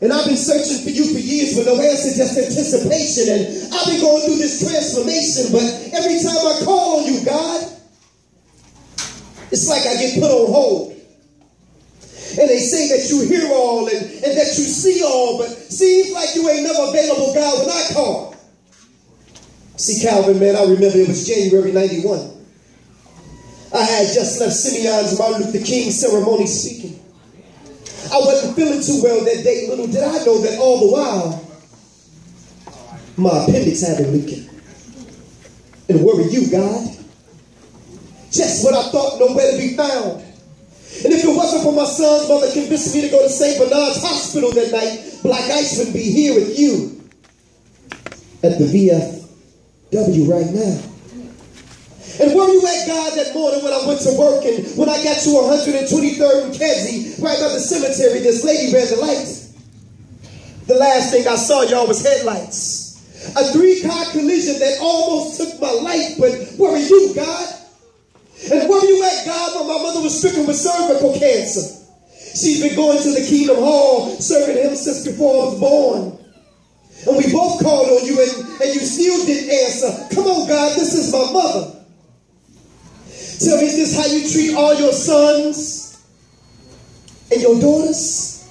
And I've been searching for you for years with no answer, just anticipation. And I've been going through this transformation, but every time I call on you, God, it's like I get put on hold. And they say that you hear all and that you see all, but seems like you ain't never available, God, when I call. See, Calvin, man, I remember it was January 91. I had just left Simeon's Martin Luther King ceremony speaking. I wasn't feeling too well that day. Little did I know that all the while, my appendix had been leaking. And where were you, God? Just what I thought, nowhere to be found. And if it wasn't for my son's mother convincing me to go to St. Bernard's Hospital that night, Blaq Ice would be here with you at the VFW right now. And where you at, God, that morning when I went to work and when I got to 123rd and Kedzie, right by the cemetery, this lady ran the light. The last thing I saw, y'all, was headlights. A 3-car collision that almost took my life, but where are you, God? And where you at, God, when my mother was stricken with cervical cancer? She's been going to the Kingdom Hall, serving him since before I was born. And we both called on you, and you still didn't answer. Come on, God, this is my mother. Tell me, is this how you treat all your sons and your daughters?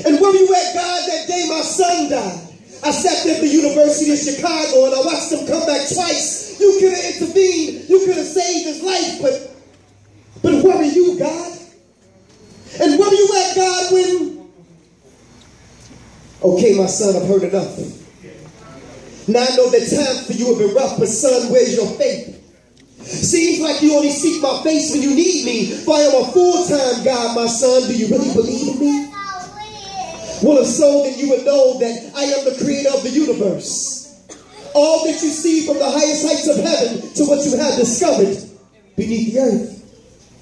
And where you at, God, that day my son died? I sat there at the University of Chicago, and I watched him come back twice. You could have intervened. You could have saved his life, but where are you, God? And where are you at, God, when... Okay, my son, I've heard enough. Now I know that times for you have been rough, but son, where's your faith? Seems like you only seek my face when you need me. For I am a full-time God, my son. Do you really believe in me? Well, if so, then you would know that I am the creator of the universe. All that you see from the highest heights of heaven to what you have discovered beneath the earth.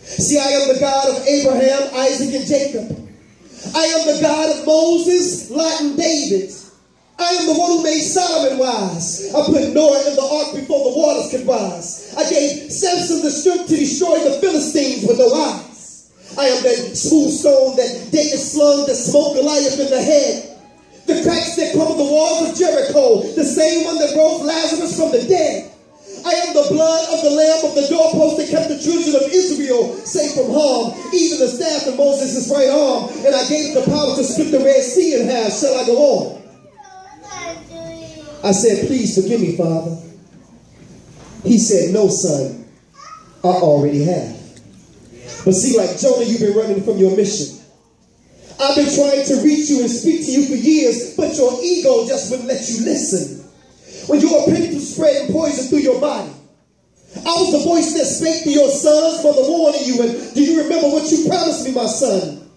See, I am the God of Abraham, Isaac, and Jacob. I am the God of Moses, Lot, and David. I am the one who made Solomon wise. I put Noah in the ark before the waters could rise. I gave Samson the strength to destroy the Philistines with no eyes. I am that smooth stone that David slung that smote Goliath in the head. The cracks that covered the walls of Jericho, the same one that rose Lazarus from the dead. I am the blood of the lamb of the doorpost that kept the children of Israel safe from harm, even the staff in Moses' right arm. And I gave it the power to split the Red Sea in half. Shall I go on? I said, please forgive me, Father. He said, no, son, I already have. But see, like Jonah, you've been running from your mission. I've been trying to reach you and speak to you for years, but your ego just wouldn't let you listen. When your opinions were spreading poison through your body. I was the voice that spake to your sons for the warning you. And do you remember what you promised me, my son?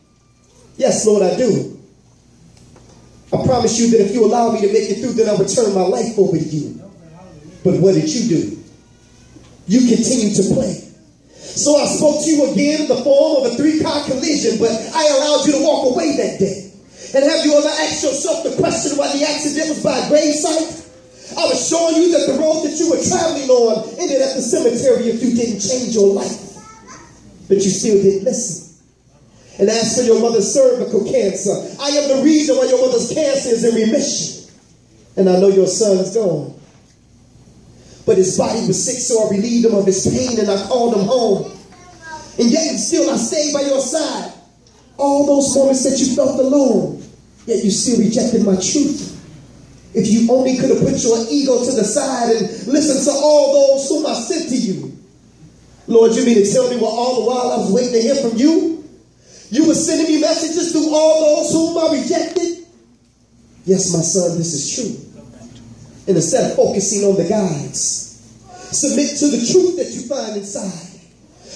Yes, Lord, I do. I promise you that if you allow me to make it through, then I'll return my life over to you. But what did you do? You continued to play. So I spoke to you again in the form of a 3-car collision, but I allowed you to walk away that day. And have you ever asked yourself the question why the accident was by gravesite? I was showing you that the road that you were traveling on ended at the cemetery if you didn't change your life. But you still didn't listen. And as for your mother's cervical cancer, I am the reason why your mother's cancer is in remission. And I know your son's gone. But his body was sick, so I relieved him of his pain and I called him home. And yet and still I stayed by your side. All those moments that you felt alone, yet you still rejected my truth. If you only could have put your ego to the side and listened to all those whom I sent to you. Lord, you mean to tell me what all the while I was waiting to hear from you? You were sending me messages through all those whom I rejected? Yes, my son, this is true. And instead of focusing on the guides, submit to the truth that you find inside.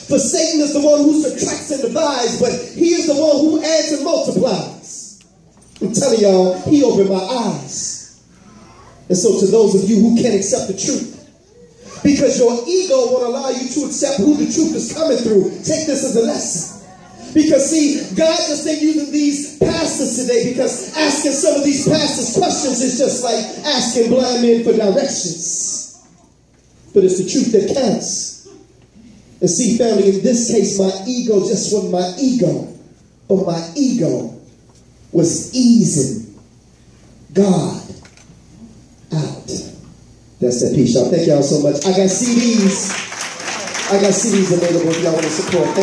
For Satan is the one who subtracts and divides, but he is the one who adds and multiplies. I'm telling y'all, he opened my eyes. And so to those of you who can't accept the truth, because your ego won't allow you to accept who the truth is coming through, take this as a lesson. Because see, God just ain't using these pastors today, because asking some of these pastors questions is just like asking blind men for directions. But it's the truth that counts. And see, family, in this case, my ego just wasn't my ego, but my ego was easing God out. That's that piece, y'all. Thank y'all so much. I got CDs available if y'all want to support.